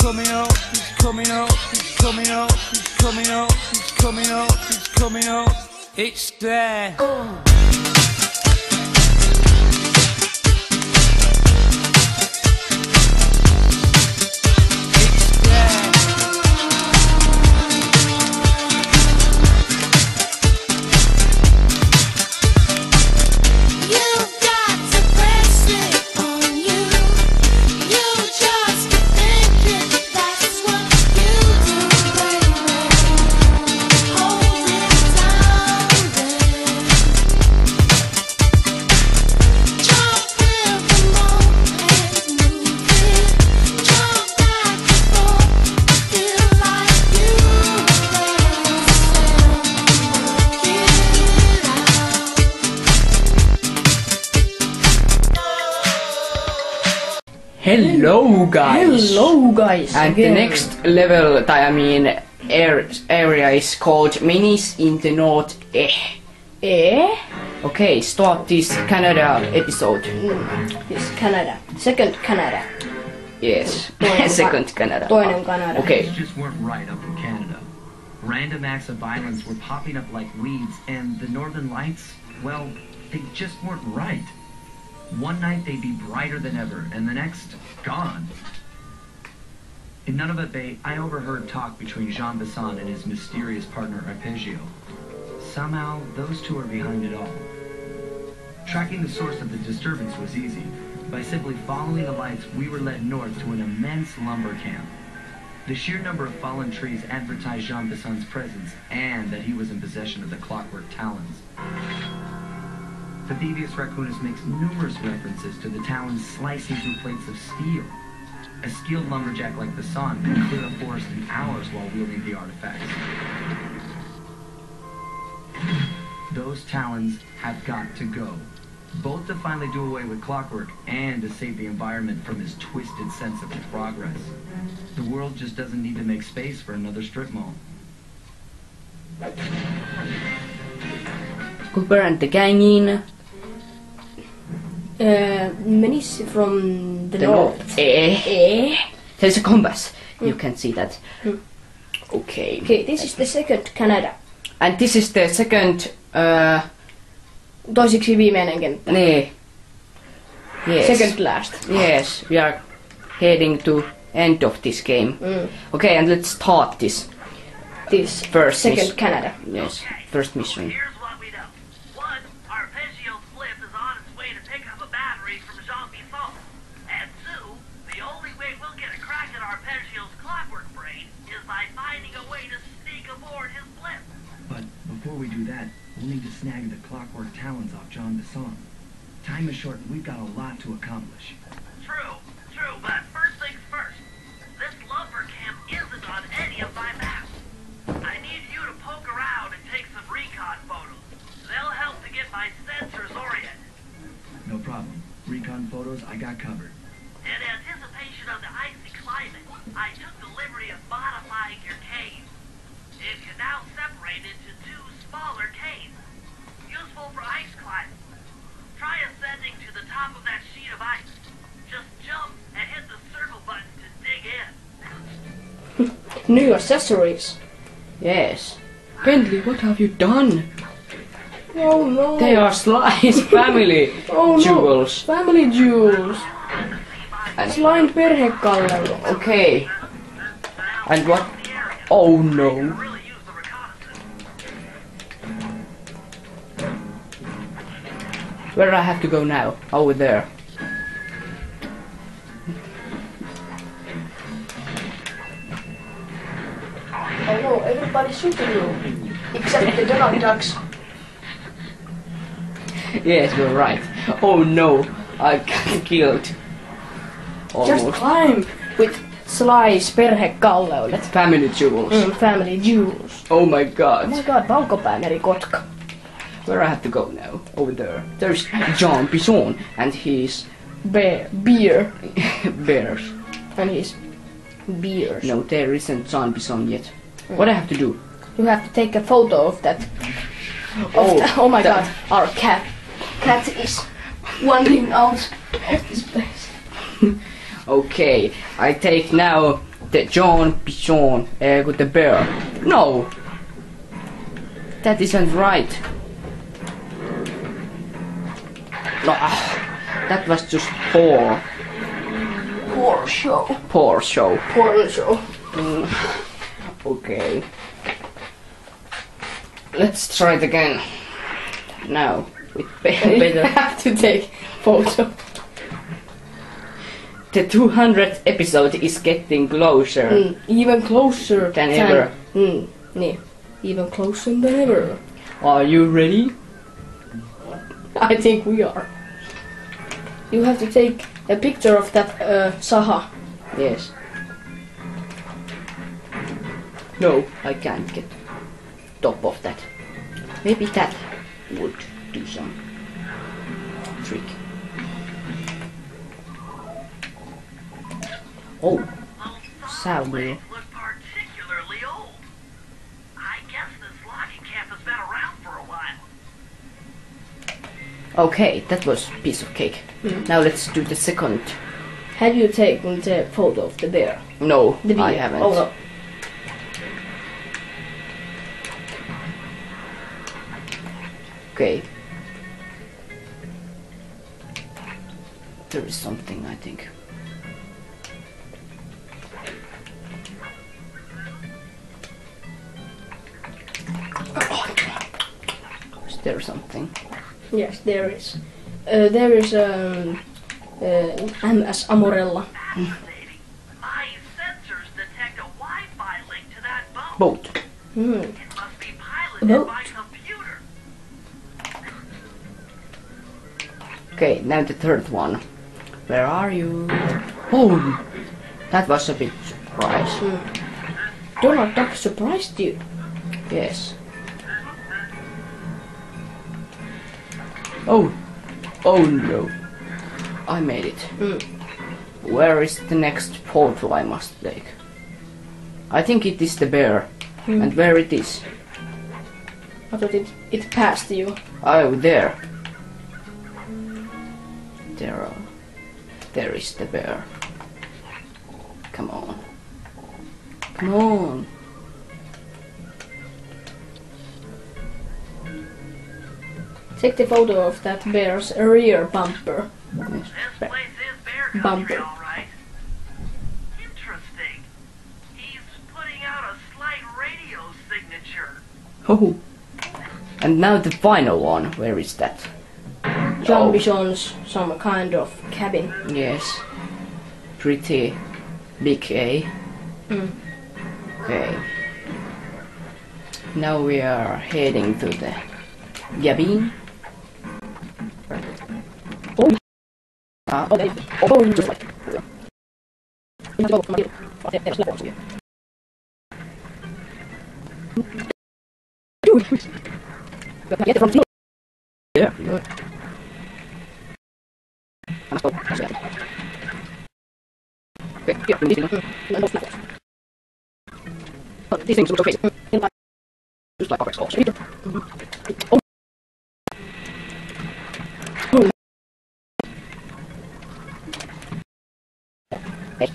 coming up, he's coming up, he's coming up, he's coming up, he's coming up, he's coming up. It's there. Hello guys! Hello guys! And again. the next level, area is called Minis in the North. Okay, start this Canada episode. Yes, Canada. Second Canada. Yes, second Canada. Toinen Canada. Okay. Things just weren't right up in Canada. Random acts of violence were popping up like weeds, and the Northern Lights, well, they just weren't right. One night they'd be brighter than ever, and the next, gone. In Nunavut Bay, I overheard talk between Jean Bison and his mysterious partner Arpeggio. Somehow, those two are behind it all. Tracking the source of the disturbance was easy. By simply following the lights, we were led north to an immense lumber camp. The sheer number of fallen trees advertised Jean Bison's presence, and that he was in possession of the clockwork talons. The devious raccoonist makes numerous references to the talons slicing through plates of steel. A skilled lumberjack like Bison can clear a forest in hours while wielding the artifacts. Those talons have got to go, both to finally do away with clockwork and to save the environment from his twisted sense of progress. The world just doesn't need to make space for another strip mall. Cooper and the gang in Minis from the north. There's a compass. You can see that. Okay. Okay, this is the second Canada. And this is the second. Toiseksi viimeinen kenttä. Yes. Second last. Yes, we are heading to end of this game. Okay, and let's start this. This First second Canada. Yes, first mission. Here's what we know. One, Arpeggio's flip is on its way to pick up a battery from Jean Bison. And two, the only way we'll get a crack at Arpeggio's clockwork brain is by finding a way to sneak aboard his flip. But before we do that, we'll need to snag the clockwork talons off Jean Bison. Time is short and we've got a lot to accomplish. True, but first things first. This lumber camp isn't on any of my maps. I need you to poke around and take some recon photos. They'll help to get my sensors oriented. No problem. Recon photos, I got covered. In anticipation of the icy climate, I took the liberty of modifying your cave. It can now separate into two smaller caves, useful for ice climbing. Try ascending to the top of that sheet of ice. Just jump and hit the circle button to dig in. New accessories. Yes. Bentley, what have you done? Oh no. They are Sly's family jewels. No. Family jewels. And, Slime perhekallelu. okay. And what? Oh no. Really use the reconnaissance. Where do I have to go now? Over there. Oh no, everybody's shooting you. Except the Donald Ducks. Yes, you're right. Oh no, I got killed. Just Almost. climb with Sly's perhekalleudet. Family jewels. Family jewels. Oh my Oh god. my god, valkopäänmerikotka. Where I have to go now? Over there. There's Jean Bison and his Beer. bears. And his beers. No, there isn't Jean Bison yet. What I have to do? You have to take a photo of that. Oh my god, our cat. Cat is wandering out of this place. Okay, I take now the Jean Bison with the bear. No! That isn't right. No, that was just poor. Poor show. Poor show. Poor show. Okay. Let's try it again. Now, with You better. have to take photo. The 200th episode is getting closer. Even closer Than ever. Yeah. Even closer than ever. Are you ready? I think we are. You have to take a picture of that Saha. Yes. No, I can't get top of that. Maybe that would do some trick. Oh, sawmill. Look particularly old. I guess this logging camp has been around for a while. Okay, that was a piece of cake. Now let's do the second. Have you taken the photo of the bear? No, The bear. I haven't. Oh no. Okay. There is something, I think. Is there something? Yes, there is. There is MS Amorella. Fascinating. My sensors detect a Wi-Fi link to that boat. Boat. It must be piloted Boat? by computer. Okay, now the third one. Where are you? Oh, that was a big surprise. Donald Duck surprised you. Yes. Oh, oh no. I made it. Where is the next photo I must take? I think it is the bear. And where it is? I thought it passed you. Oh, there. There is the bear. Come on. Come on. Take the photo of that bear's rear bumper. Yes. This place is bear country, Bumper. all right. Interesting. He's putting out a slight radio signature. Oh. And now the final one. Where is that? Jean Oh. Bison's some kind of cabin. Yes. Pretty big, eh? Okay. Now we are heading to the cabin. Just like. Yeah. These things look so crazy. Just like Opex calls. Hey.